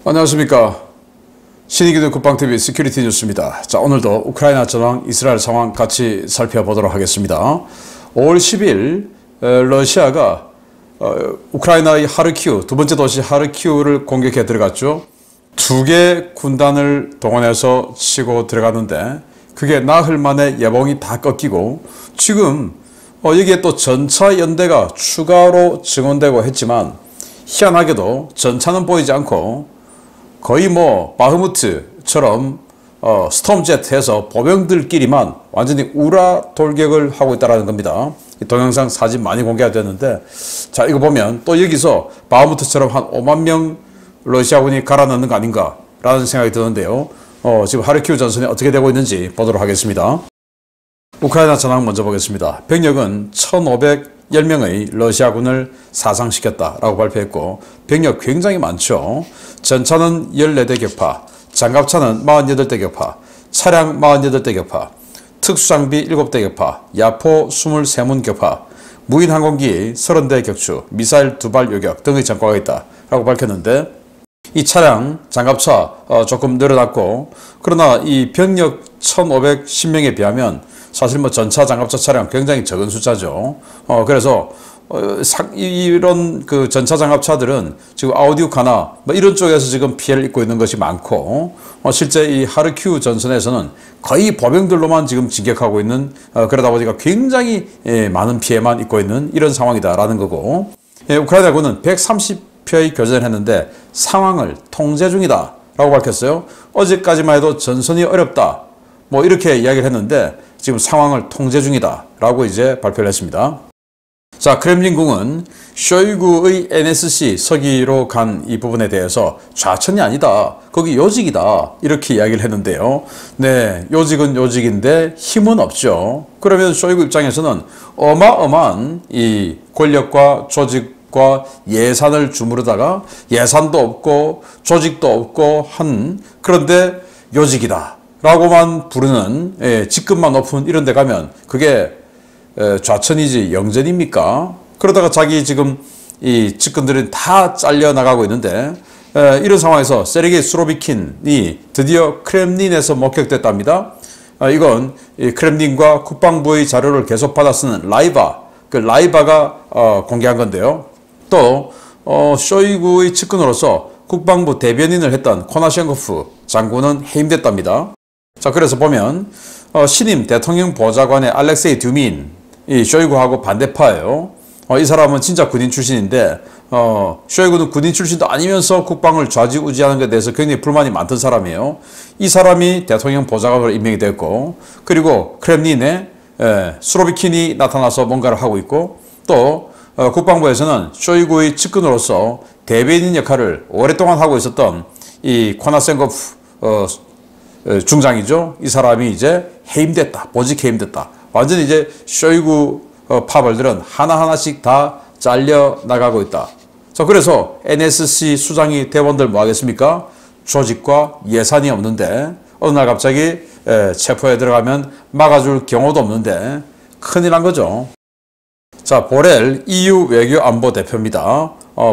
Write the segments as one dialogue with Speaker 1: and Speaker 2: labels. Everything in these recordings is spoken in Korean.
Speaker 1: 안녕하십니까. 신의기도 국방TV 시큐리티 뉴스입니다. 자, 오늘도 우크라이나 전황, 이스라엘 상황 같이 살펴보도록 하겠습니다. 5월 10일 러시아가 우크라이나의 하르키우, 두 번째 도시 하르키우를 공격해 들어갔죠. 두 개 군단을 동원해서 치고 들어갔는데 그게 나흘 만에 예봉이 다 꺾이고 지금 여기에 또 전차 연대가 추가로 증원되고 했지만 희한하게도 전차는 보이지 않고 거의 바흐무트처럼 스톰제트에서 보병들끼리만 완전히 우라 돌격을 하고 있다는 겁니다. 동영상 사진 많이 공개가 됐는데, 자, 이거 보면 또 여기서 바흐무트처럼 한 5만 명 러시아군이 갈아넣는 거 아닌가 라는 생각이 드는데요. 지금 하르키우 전선이 어떻게 되고 있는지 보도록 하겠습니다. 우크라이나 전황 먼저 보겠습니다. 병력은 1,510명의 러시아군을 사상시켰다라고 발표했고 병력 굉장히 많죠. 전차는 14대 격파, 장갑차는 48대 격파, 차량 48대 격파, 특수장비 7대 격파, 야포 23문 격파, 무인항공기 30대 격추, 미사일 2발 요격 등의 전과가 있다라고 밝혔는데 이 차량, 장갑차 조금 늘어났고 그러나 이 병력 1,510명에 비하면 사실 전차, 장갑차 차량 굉장히 적은 숫자죠. 그래서 이런 그 전차, 장갑차들은 지금 아우디우카나 이런 쪽에서 지금 피해를 입고 있는 것이 많고 실제 이 하르키우 전선에서는 거의 보병들로만 지금 진격하고 있는 그러다 보니까 굉장히 많은 피해만 입고 있는 이런 상황이다라는 거고 우크라이나군은 130표의 교전을 했는데 상황을 통제 중이다 라고 밝혔어요. 어제까지만 해도 전선이 어렵다 이렇게 이야기를 했는데 지금 상황을 통제 중이다 라고 이제 발표를 했습니다. 자, 크렘린궁은 쇼이구의 NSC 서기로 간 이 부분에 대해서 좌천이 아니다, 거기 요직이다 이렇게 이야기를 했는데요. 네, 요직은 요직인데 힘은 없죠. 그러면 쇼이구 입장에서는 어마어마한 이 권력과 조직과 예산을 주무르다가 예산도 없고 조직도 없고 그런데 요직이다 라고만 부르는 직급만 높은 이런 데 가면 그게 좌천이지 영전입니까? 그러다가 자기 지금 이 측근들은 다 잘려나가고 있는데 이런 상황에서 세르게이 수로비킨이 드디어 크렘린에서 목격됐답니다. 이건 이 크렘린과 국방부의 자료를 계속 받아 쓰는 라이바, 그 라이바가 공개한 건데요. 또 쇼이구의 측근으로서 국방부 대변인을 했던 코나셴코프 장군은 해임됐답니다. 자, 그래서 보면 신임 대통령 보좌관의 알렉세이 듀민, 이 쇼이구하고 반대파예요. 이 사람은 진짜 군인 출신인데 쇼이구는 군인 출신도 아니면서 국방을 좌지우지하는 것에 대해서 굉장히 불만이 많던 사람이에요. 이 사람이 대통령 보좌관으로 임명이 됐고 그리고 크렘린에 수로비킨이 나타나서 뭔가를 하고 있고 또 국방부에서는 쇼이구의 측근으로서 대변인 역할을 오랫동안 하고 있었던 이 코나센코프 중장이죠. 이 사람이 이제 해임됐다. 보직 해임됐다. 완전히 이제 쇼이구 파벌들은 하나하나씩 다 잘려나가고 있다. 자, 그래서 NSC 수장이 대원들 뭐 하겠습니까? 조직과 예산이 없는데 어느 날 갑자기 체포에 들어가면 막아줄 경우도 없는데 큰일 난 거죠. 자, 보렐 EU 외교안보대표입니다.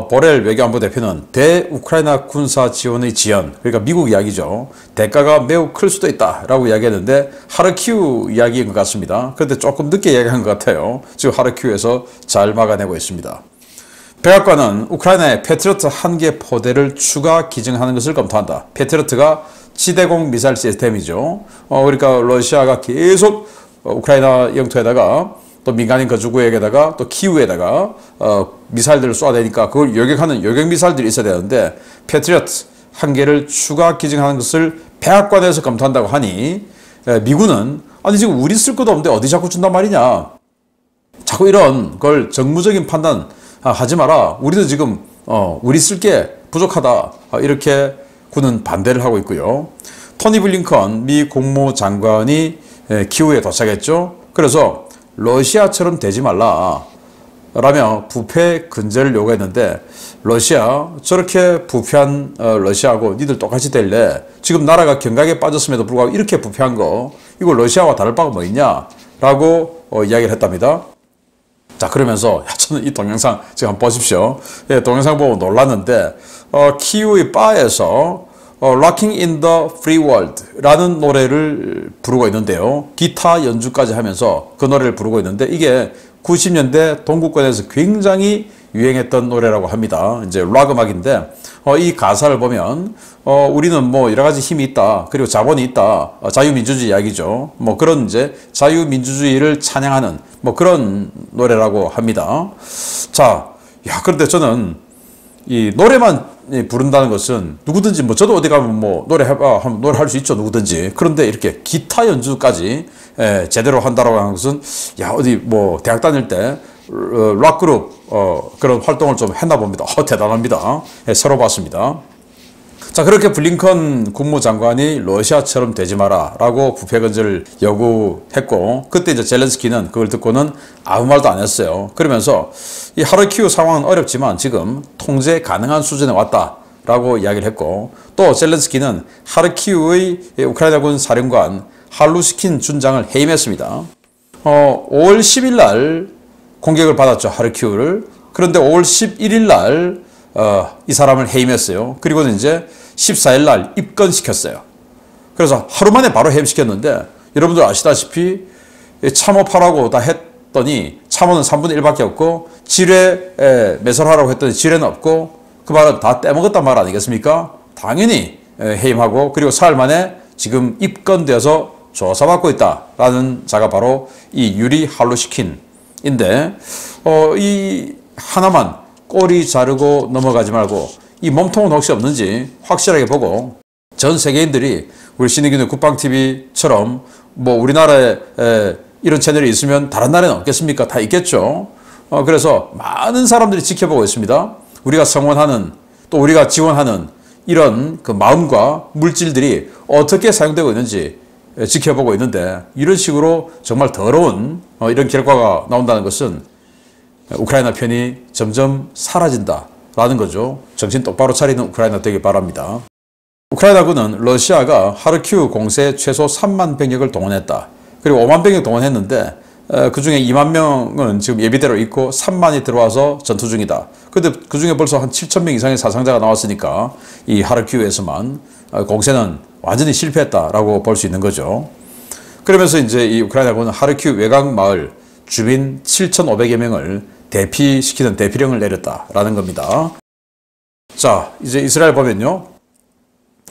Speaker 1: 보렐 외교안보대표는 대우크라이나 군사 지원의 지연, 그러니까 미국 이야기죠. 대가가 매우 클 수도 있다라고 이야기했는데 하르키우 이야기인 것 같습니다. 그런데 조금 늦게 이야기한 것 같아요. 지금 하르키우에서 잘 막아내고 있습니다. 백악관은 우크라이나에 패트리어트 1개 포대를 추가 기증하는 것을 검토한다. 패트리어트가 지대공 미사일 시스템이죠. 그러니까 러시아가 계속 우크라이나 영토에다가 또 민간인 거주구역에다가 또 키우에다가 미사일들을 쏘아대니까 그걸 요격하는 요격 미사일들이 있어야 되는데 패트리어트 1개를 추가 기증하는 것을 백악관에서 검토한다고 하니 미군은 아니 지금 우리 쓸 것도 없는데 어디 자꾸 준단 말이냐, 자꾸 이런 걸 정무적인 판단 하지 마라, 우리도 지금 우리 쓸 게 부족하다 이렇게 군은 반대를 하고 있고요. 토니 블링컨 미 국무장관이 키우에 도착했죠. 그래서 러시아처럼 되지 말라 라며 부패 근절을 요구했는데 러시아 저렇게 부패한 러시아하고 니들 똑같이 될래? 지금 나라가 경각에 빠졌음에도 불구하고 이렇게 부패한 거 이거 러시아와 다를 바가 뭐 있냐? 라고 이야기를 했답니다. 자, 그러면서 저는 이 동영상 지금 한번 보십시오. 예, 동영상 보고 놀랐는데 키우의 바에서 Rocking in the Free World 라는 노래를 부르고 있는데요. 기타 연주까지 하면서 그 노래를 부르고 있는데 이게 90년대 동구권에서 굉장히 유행했던 노래라고 합니다. 이제 락 음악인데 이 가사를 보면 우리는 뭐 여러 가지 힘이 있다. 그리고 자본이 있다. 자유민주주의 이야기죠. 뭐 그런 이제 자유민주주의를 찬양하는 뭐 그런 노래라고 합니다. 자, 그런데 저는 이 노래만 부른다는 것은 누구든지 뭐 저도 어디 가면 뭐 노래해봐 하면 노래할 수 있죠. 누구든지. 그런데 이렇게 기타 연주까지 제대로 한다라고 하는 것은 어디 뭐 대학 다닐 때 락그룹 그런 활동을 좀 했나 봅니다. 대단합니다. 새로 봤습니다. 자, 그렇게 블링컨 국무장관이 러시아처럼 되지 마라 라고 부패 건절을 요구했고, 그때 이제 젤렌스키는 그걸 듣고는 아무 말도 안 했어요. 그러면서 이 하르키우 상황은 어렵지만 지금 통제 가능한 수준에 왔다 라고 이야기를 했고, 또 젤렌스키는 하르키우의 우크라이나군 사령관 할루시킨 준장을 해임했습니다. 5월 10일 날 공격을 받았죠, 하르키우를. 그런데 5월 11일 날 이 사람을 해임했어요. 그리고는 이제 14일 날 입건시켰어요. 그래서 하루 만에 바로 해임시켰는데, 여러분들 아시다시피 참호파라고 다 했더니 참호는 3분의 1밖에 없고, 지뢰 매설하라고 했더니 지뢰는 없고, 그 말은 다 떼먹었단 말 아니겠습니까? 당연히 해임하고, 그리고 사흘 만에 지금 입건되어서 조사받고 있다라는 자가 바로 이 유리 할루시킨인데, 이 하나만 꼬리 자르고 넘어가지 말고 이 몸통은 혹시 없는지 확실하게 보고, 전 세계인들이 우리 신의균의 국방TV처럼 뭐 우리나라에 이런 채널이 있으면 다른 나라에는 없겠습니까? 다 있겠죠. 그래서 많은 사람들이 지켜보고 있습니다. 우리가 성원하는, 또 우리가 지원하는 이런 그 마음과 물질들이 어떻게 사용되고 있는지 지켜보고 있는데, 이런 식으로 정말 더러운 이런 결과가 나온다는 것은 우크라이나 편이 점점 사라진다라는 거죠. 정신 똑바로 차리는 우크라이나 되길 바랍니다. 우크라이나군은 러시아가 하르키우 공세에 최소 3만 병력을 동원했다. 그리고 5만 병력 동원했는데 그 중에 2만 명은 지금 예비대로 있고 3만이 들어와서 전투 중이다. 그런데 그 중에 벌써 한 7천 명 이상의 사상자가 나왔으니까 이 하르키우에서만 공세는 완전히 실패했다라고 볼 수 있는 거죠. 그러면서 이제 이 우크라이나군은 하르키우 외곽 마을 주민 7,500여 명을 대피시키는 대피령을 내렸다라는 겁니다. 자, 이제 이스라엘 보면요,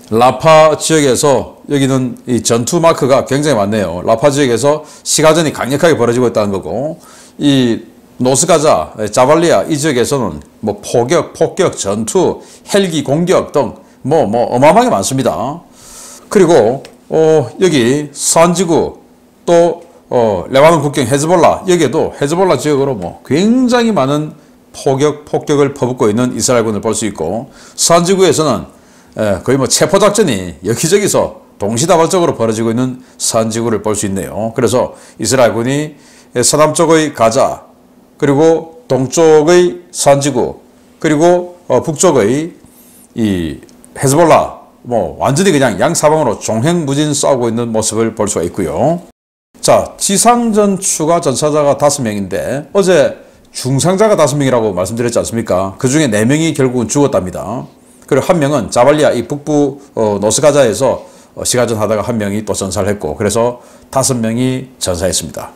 Speaker 1: 라파 지역에서, 여기는 이 전투 마크가 굉장히 많네요. 라파 지역에서 시가전이 강력하게 벌어지고 있다는 거고, 이 노스가자, 자발리아 이 지역에서는 뭐 폭격, 전투, 헬기 공격 등 뭐 어마어마하게 많습니다. 그리고 여기 산지구, 또 레바논 국경 헤즈볼라, 여기에도 헤즈볼라 지역으로 뭐 굉장히 많은 폭격을 퍼붓고 있는 이스라엘군을 볼 수 있고, 산지구에서는 거의 뭐 체포작전이 여기저기서 동시다발적으로 벌어지고 있는 산지구를 볼 수 있네요. 그래서 이스라엘군이 서남쪽의 가자, 그리고 동쪽의 산지구, 그리고 북쪽의 이 헤즈볼라, 뭐 완전히 그냥 양사방으로 종횡무진 싸우고 있는 모습을 볼 수가 있고요. 자, 지상전 추가 전사자가 5명인데 어제 중상자가 5명이라고 말씀드렸지 않습니까? 그 중에 4명이 결국은 죽었답니다. 그리고 1명은 자발리아 이 북부 노스가자에서 시가전 하다가 1명이 또 전사를 했고, 그래서 5명이 전사했습니다.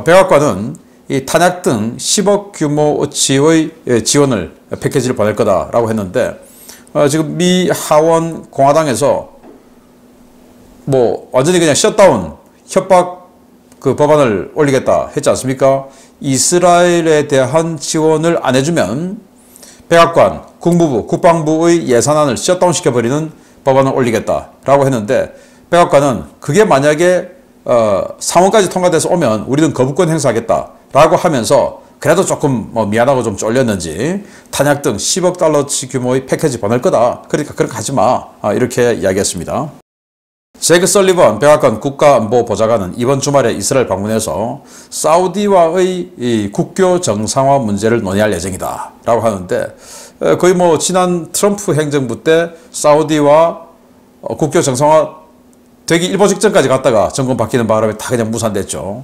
Speaker 1: 백악관은 이 탄약 등 10억 규모어치의 지원을 패키지를 보낼 거다라고 했는데, 지금 미 하원 공화당에서 뭐 완전히 그냥 셧다운 협박 그 법안을 올리겠다 했지 않습니까? 이스라엘에 대한 지원을 안 해주면 백악관, 국무부, 국방부의 예산안을 셧다운시켜버리는 법안을 올리겠다라고 했는데, 백악관은 그게 만약에 상원까지 통과돼서 오면 우리는 거부권 행사하겠다라고 하면서 그래도 조금 뭐 미안하고 좀 쫄렸는지 탄약 등 10억 달러치 규모의 패키지 보낼 거다. 그러니까 그렇게 하지 마. 이렇게 이야기했습니다. 제크 설리번 백악관 국가안보보좌관은 이번 주말에 이스라엘 방문해서 사우디와의 이 국교 정상화 문제를 논의할 예정이다 라고 하는데, 거의 뭐 지난 트럼프 행정부 때 사우디와 국교 정상화 되기 일보 직전까지 갔다가 정권 바뀌는 바람에 다 그냥 무산됐죠.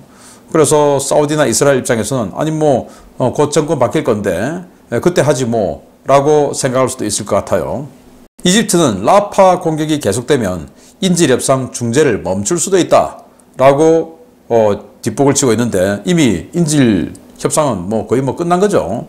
Speaker 1: 그래서 사우디나 이스라엘 입장에서는 아니 뭐 곧 정권 바뀔 건데 그때 하지 뭐 라고 생각할 수도 있을 것 같아요. 이집트는 라파 공격이 계속되면 인질협상 중재를 멈출 수도 있다 라고 뒷북을 치고 있는데 이미 인질협상은 뭐 거의 뭐 끝난 거죠.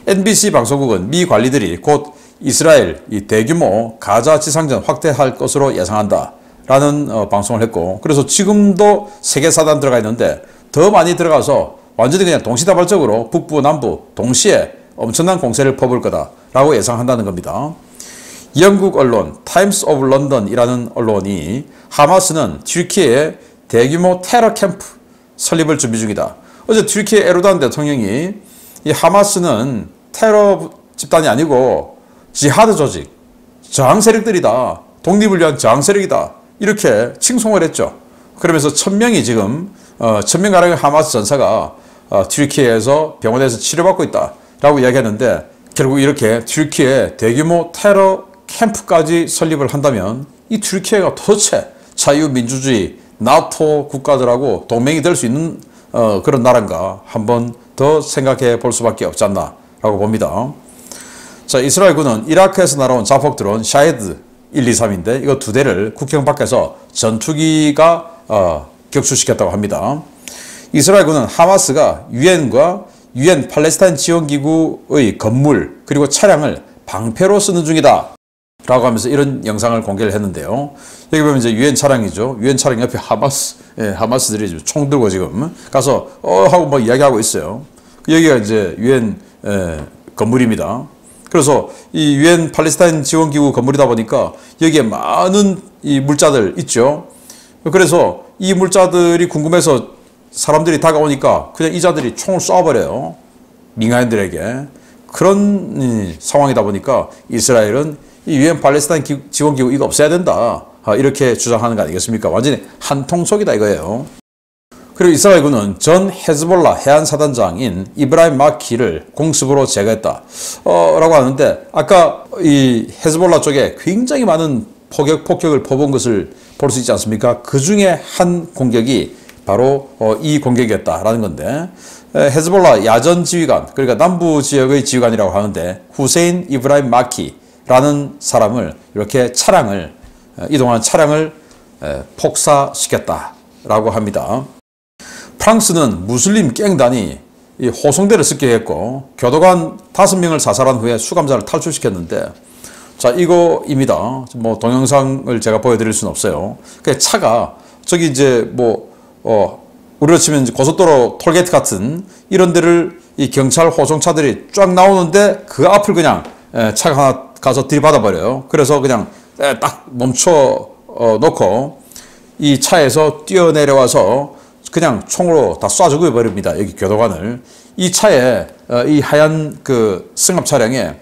Speaker 1: NBC 방송국은 미 관리들이 곧 이스라엘 이 대규모 가자 지상전 확대할 것으로 예상한다 라는 방송을 했고, 그래서 지금도 3개 사단 들어가 있는데 더 많이 들어가서 완전히 그냥 동시다발적으로 북부 남부 동시에 엄청난 공세를 퍼볼 거다 라고 예상한다는 겁니다. 영국 언론 타임스 오브 런던이라는 언론이 하마스는 튀르키예에 대규모 테러 캠프 설립을 준비 중이다. 어제 튀르키예 에르도안 대통령이 이 하마스는 테러 집단이 아니고 지하드 조직, 저항 세력들이다. 독립을 위한 저항 세력이다. 이렇게 칭송을 했죠. 그러면서 1000명이 지금 1000명가량의 하마스 전사가 튀르키예에서 병원에서 치료받고 있다 라고 이야기했는데, 결국 이렇게 튀르키예 대규모 테러 캠프까지 설립을 한다면 이 튀르키예가 도대체 자유민주주의 나토 국가들하고 동맹이 될 수 있는 그런 나라인가 한번 더 생각해 볼 수밖에 없지 않나 라고 봅니다. 자, 이스라엘군은 이라크에서 날아온 자폭 드론 샤헤드 1, 2, 3인데 이거 2대를 국경 밖에서 전투기가 격추시켰다고 합니다. 이스라엘군은 하마스가 유엔과 유엔 팔레스타인 지원기구의 건물 그리고 차량을 방패로 쓰는 중이다 라고 하면서 이런 영상을 공개를 했는데요. 여기 보면 이제 유엔 차량이죠. 유엔 차량 옆에 하마스들이 총 들고 지금 가서 하고 뭐 이야기하고 있어요. 여기가 이제 유엔 건물입니다. 그래서 이 유엔 팔레스타인 지원기구 건물이다 보니까 여기에 많은 이 물자들 있죠. 그래서 이 물자들이 궁금해서 사람들이 다가오니까 그냥 이 자들이 총을 쏴버려요. 민간인들에게. 그런 상황이다 보니까 이스라엘은 이 유엔 팔레스타인 지원기구 이거 없애야 된다. 이렇게 주장하는 거 아니겠습니까? 완전히 한통속이다 이거예요. 그리고 이스라엘군은 전 헤즈볼라 해안사단장인 이브라임 마키를 공습으로 제거했다 라고 하는데, 아까 이 헤즈볼라 쪽에 굉장히 많은 폭격을 퍼본 것을 볼 수 있지 않습니까? 그 중에 한 공격이 바로 이 공격이었다라는 건데, 헤즈볼라 야전 지휘관, 그러니까 남부 지역의 지휘관이라고 하는데 후세인 이브라임 마키라는 사람을 이렇게 이동하는 차량을 폭사시켰다라고 합니다. 프랑스는 무슬림 갱단이 이 호송대를 습격했고 교도관 5명을 사살한 후에 수감자를 탈출시켰는데, 자, 이거입니다. 뭐 동영상을 제가 보여드릴 수는 없어요. 그 차가 저기 이제 뭐 우리로 치면 이제 고속도로 톨게이트 같은 이런 데를 이 경찰 호송차들이 쫙 나오는데 그 앞을 그냥 차가 하나 가서 들이받아 버려요. 그래서 그냥 딱 멈춰 놓고 이 차에서 뛰어내려와서 그냥 총으로 다 쏴 죽여버립니다. 여기 교도관을. 이 차에 이 하얀 그 승합 차량에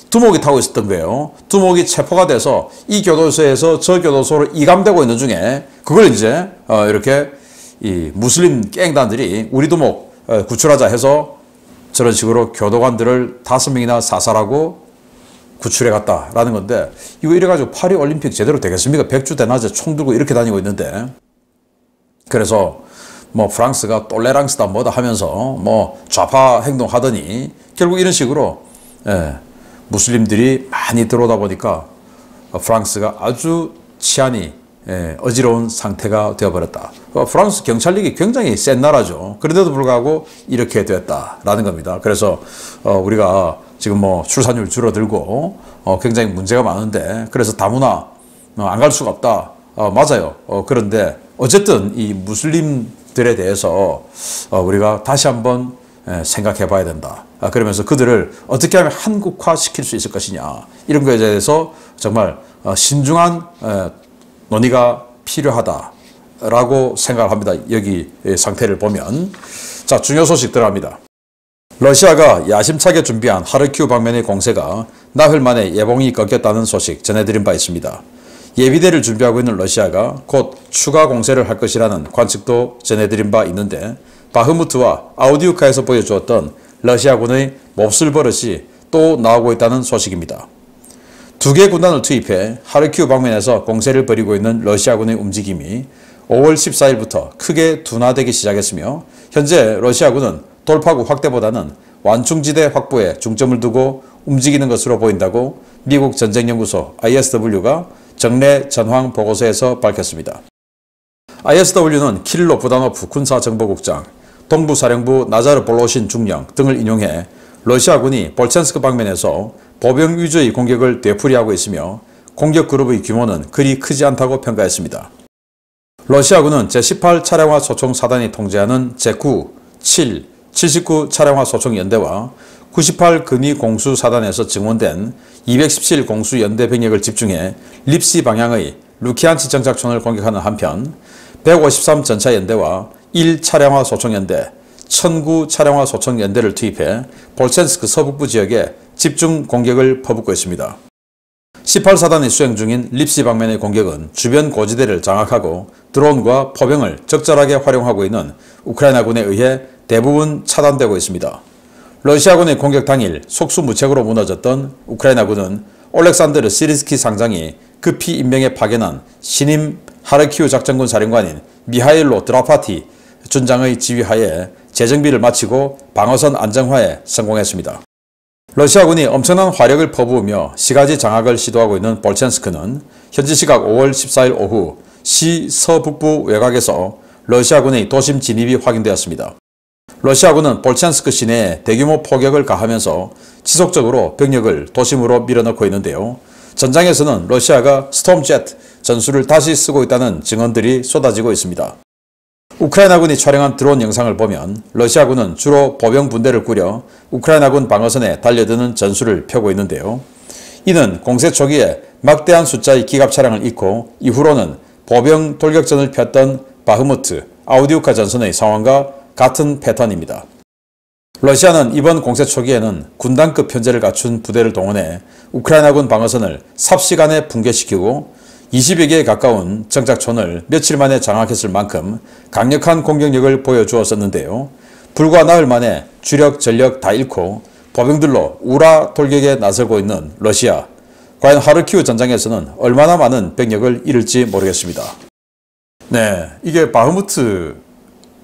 Speaker 1: 두목이 타고 있었던 거예요. 두목이 체포가 돼서 이 교도소에서 저 교도소로 이감되고 있는 중에 그걸 이제 이렇게 이 무슬림 갱단들이 우리 두목 구출하자 해서 저런 식으로 교도관들을 5명이나 사살하고 구출해 갔다라는 건데, 이거 이래가지고 파리 올림픽 제대로 되겠습니까? 백주 대낮에 총 들고 이렇게 다니고 있는데. 그래서 뭐 프랑스가 똘레랑스다 뭐다 하면서 뭐 좌파 행동하더니 결국 이런 식으로 무슬림들이 많이 들어오다 보니까 프랑스가 아주 치안이 어지러운 상태가 되어버렸다. 프랑스 경찰력이 굉장히 센 나라죠. 그런데도 불구하고 이렇게 됐다라는 겁니다. 그래서 우리가 지금 뭐 출산율 줄어들고 굉장히 문제가 많은데, 그래서 다문화 안 갈 수가 없다. 맞아요. 그런데 어쨌든 이 무슬림들에 대해서 우리가 다시 한번 생각해 봐야 된다. 그러면서 그들을 어떻게 하면 한국화 시킬 수 있을 것이냐, 이런 것에 대해서 정말 신중한 논의가 필요하다라고 생각을 합니다. 여기 상태를 보면. 자, 중요 소식 들어갑니다. 러시아가 야심차게 준비한 하르키우 방면의 공세가 나흘 만에 예봉이 꺾였다는 소식 전해드린 바 있습니다. 예비대를 준비하고 있는 러시아가 곧 추가 공세를 할 것이라는 관측도 전해드린 바 있는데, 바흐무트와 아우디우카에서 보여주었던 러시아군의 몹쓸 버릇이 또 나오고 있다는 소식입니다. 2개 군단을 투입해 하르키우 방면에서 공세를 벌이고 있는 러시아군의 움직임이 5월 14일부터 크게 둔화되기 시작했으며 현재 러시아군은 돌파구 확대보다는 완충지대 확보에 중점을 두고 움직이는 것으로 보인다고 미국 전쟁연구소 ISW가 정례 전황 보고서에서 밝혔습니다. ISW는 키릴로 부다노프 군사정보국장, 동부사령부 나자르 볼로신 중령 등을 인용해 러시아군이 볼첸스크 방면에서 보병 위주의 공격을 되풀이하고 있으며 공격 그룹의 규모는 그리 크지 않다고 평가했습니다. 러시아군은 제18 차량화 소총 사단이 통제하는 제9, 7, 79 차량화 소총 연대와 98 근위 공수 사단에서 증원된 217 공수 연대 병력을 집중해 립시 방향의 루키안치 정착촌을 공격하는 한편 153 전차 연대와 1 차량화 소총 연대, 1009 차량화 소총 연대를 투입해 볼첸스크 서북부 지역에 집중 공격을 퍼붓고 있습니다. 18사단이 수행 중인 립시 방면의 공격은 주변 고지대를 장악하고 드론과 포병을 적절하게 활용하고 있는 우크라이나군에 의해 대부분 차단되고 있습니다. 러시아군의 공격 당일 속수무책으로 무너졌던 우크라이나군은 올렉산드르 시리스키 상장이 급히 임명해 파견한 신임 하르키우 작전군 사령관인 미하일로 드라파티 준장의 지휘하에 재정비를 마치고 방어선 안정화에 성공했습니다. 러시아군이 엄청난 화력을 퍼부으며 시가지 장악을 시도하고 있는 볼첸스크는 현지 시각 5월 14일 오후 시 서북부 외곽에서 러시아군의 도심 진입이 확인되었습니다. 러시아군은 볼첸스크 시내에 대규모 포격을 가하면서 지속적으로 병력을 도심으로 밀어넣고 있는데요. 전장에서는 러시아가 스톰제트 전술을 다시 쓰고 있다는 증언들이 쏟아지고 있습니다. 우크라이나군이 촬영한 드론 영상을 보면 러시아군은 주로 보병 분대를 꾸려 우크라이나군 방어선에 달려드는 전술을 펴고 있는데요. 이는 공세 초기에 막대한 숫자의 기갑 차량을 잃고 이후로는 보병 돌격전을 폈던 바흐무트, 아우디우카 전선의 상황과 같은 패턴입니다. 러시아는 이번 공세 초기에는 군단급 편제를 갖춘 부대를 동원해 우크라이나군 방어선을 삽시간에 붕괴시키고 20여 개에 가까운 정착촌을 며칠 만에 장악했을 만큼 강력한 공격력을 보여주었었는데요. 불과 나흘 만에 주력 전력 다 잃고 보병들로 우라 돌격에 나서고 있는 러시아. 과연 하르키우 전장에서는 얼마나 많은 병력을 잃을지 모르겠습니다. 네, 이게 바흐무트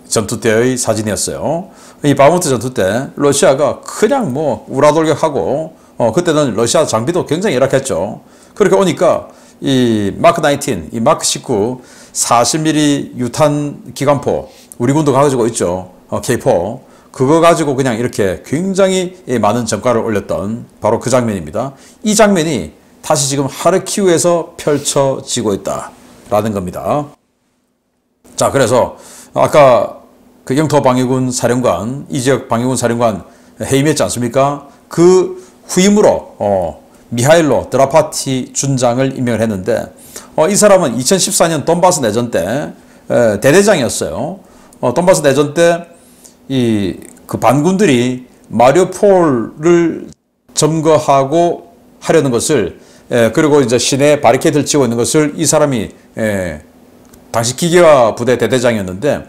Speaker 1: 전투 때의 사진이었어요. 이 바흐무트 전투 때 러시아가 그냥 우라 돌격하고 그때는 러시아 장비도 굉장히 열악했죠. 그렇게 오니까 이 마크 19, 이 마크 19 40mm 유탄 기관포 우리 군도 가지고 있죠. K4 그거 가지고 그냥 이렇게 굉장히 많은 전과를 올렸던 바로 그 장면입니다. 이 장면이 다시 지금 하르키우에서 펼쳐지고 있다라는 겁니다. 자, 그래서 아까 그 영토방위군 사령관, 이 지역 방위군 사령관 해임했지 않습니까? 그 후임으로 미하일로 드라파티 준장을 임명을 했는데 이 사람은 2014년 돈바스 내전 때 대대장이었어요. 돈바스 내전 때 그 반군들이 마리우폴을 점거하고 하려는 것을 그리고 이제 시내에 바리케이드를 치고 있는 것을 이 사람이 당시 기계화 부대 대대장이었는데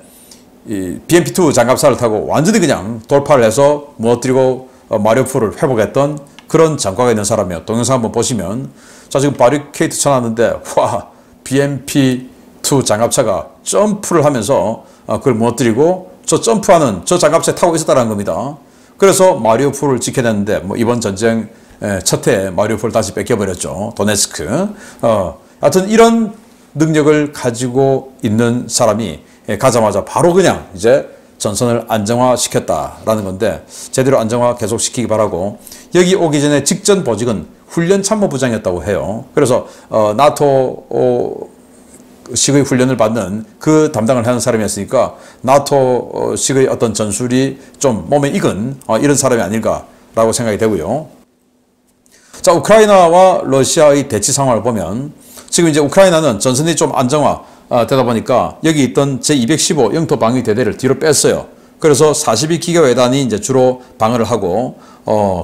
Speaker 1: 이 BMP-2 장갑차를 타고 완전히 그냥 돌파를 해서 무너뜨리고 마리우폴을 회복했던 그런 전과가 있는 사람이에요. 동영상 한번 보시면 자 지금 바리케이드 쳐놨는데 와 BMP-2 장갑차가 점프를 하면서 그걸 무너뜨리고 저 점프하는 저 장갑차에 타고 있었다는 겁니다. 그래서 마리우폴을 지켜냈는데 이번 전쟁 첫 해에 마리우폴 다시 뺏겨버렸죠. 도네츠크. 하여튼 이런 능력을 가지고 있는 사람이 가자마자 바로 그냥 이제 전선을 안정화시켰다라는 건데 제대로 안정화 계속시키기 바라고 여기 오기 전에 직전 보직은 훈련 참모부장이었다고 해요. 그래서 나토식의 훈련을 받는 그 담당을 하는 사람이었으니까 나토식의 어떤 전술이 좀 몸에 익은 이런 사람이 아닐까라고 생각이 되고요. 자, 우크라이나와 러시아의 대치 상황을 보면 지금 이제 우크라이나는 전선이 좀 안정화 되다 보니까 여기 있던 제215 영토방위대대를 뒤로 뺐어요. 그래서 42기가회단이 이제 주로 방어를 하고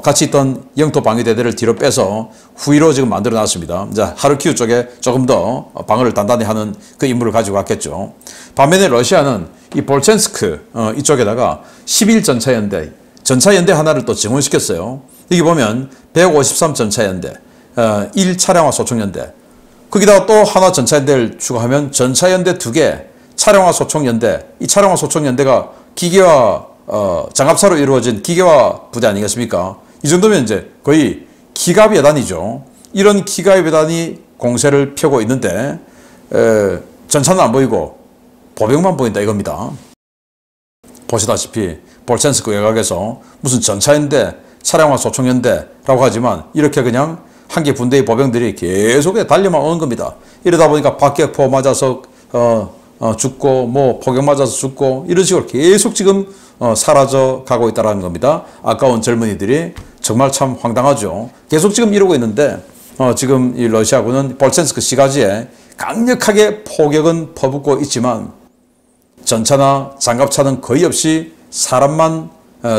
Speaker 1: 같이 있던 영토방위대대를 뒤로 빼서 후위로 지금 만들어 놨습니다. 이제 하르키우 쪽에 조금 더 방어를 단단히 하는 그 임무를 가지고 왔겠죠. 반면에 러시아는 이 볼첸스크 이쪽에다가 11전차연대 전차연대 하나를 또 증원시켰어요. 여기 보면 153 전차연대 1차량화 소총연대 거기다가 또 하나 전차연대를 추가하면 전차연대 2개, 차량화 소총연대, 이 차량화 소총연대가 기계화 장갑차로 이루어진 기계화 부대 아니겠습니까? 이 정도면 이제 거의 기갑 여단이죠. 이런 기갑 여단이 공세를 펴고 있는데 전차는 안 보이고 보병만 보인다 이겁니다. 보시다시피 볼첸스크 외곽에서 무슨 전차연대, 차량화 소총연대라고 하지만 이렇게 그냥 한 개 분대의 보병들이 계속 달려만 오는 겁니다. 이러다 보니까 박격포 맞아서 죽고 뭐 포격 맞아서 죽고 이런 식으로 계속 지금 사라져 가고 있다는 겁니다. 아까운 젊은이들이 정말 참 황당하죠. 계속 지금 이러고 있는데 지금 이 러시아군은 볼첸스크 시가지에 강력하게 포격은 퍼붓고 있지만 전차나 장갑차는 거의 없이 사람만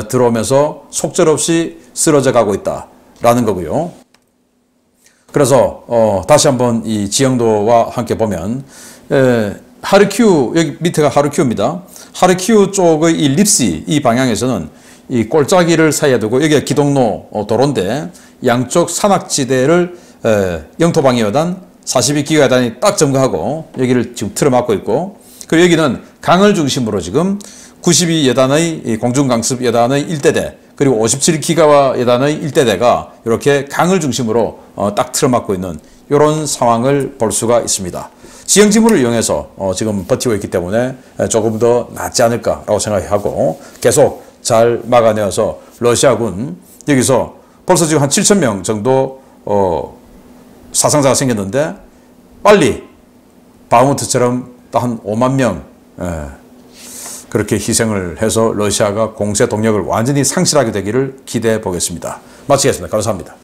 Speaker 1: 들어오면서 속절없이 쓰러져 가고 있다라는 거고요. 그래서 다시 한번 이 지형도와 함께 보면 하르키우, 여기 밑에가 하르키우입니다. 하르키우 쪽의 이 립시 이 방향에서는 이 골짜기를 사이에 두고 여기가 기동로 도로인데 양쪽 산악지대를 영토방위여단 42기가여단이 딱 점거하고 여기를 지금 틀어막고 있고, 그리고 여기는 강을 중심으로 지금 92여단의 공중강습여단의 일대대 그리고 57기가와 여단의 일대대가 이렇게 강을 중심으로 딱 틀어막고 있는 이런 상황을 볼 수가 있습니다. 지형지물을 이용해서 지금 버티고 있기 때문에 조금 더 낫지 않을까라고 생각하고 계속 잘 막아내어서 러시아군 여기서 벌써 지금 한 7,000명 정도 사상자가 생겼는데 빨리 바흐무트처럼 또 한 5만 명 그렇게 희생을 해서 러시아가 공세 동력을 완전히 상실하게 되기를 기대해 보겠습니다. 마치겠습니다. 감사합니다.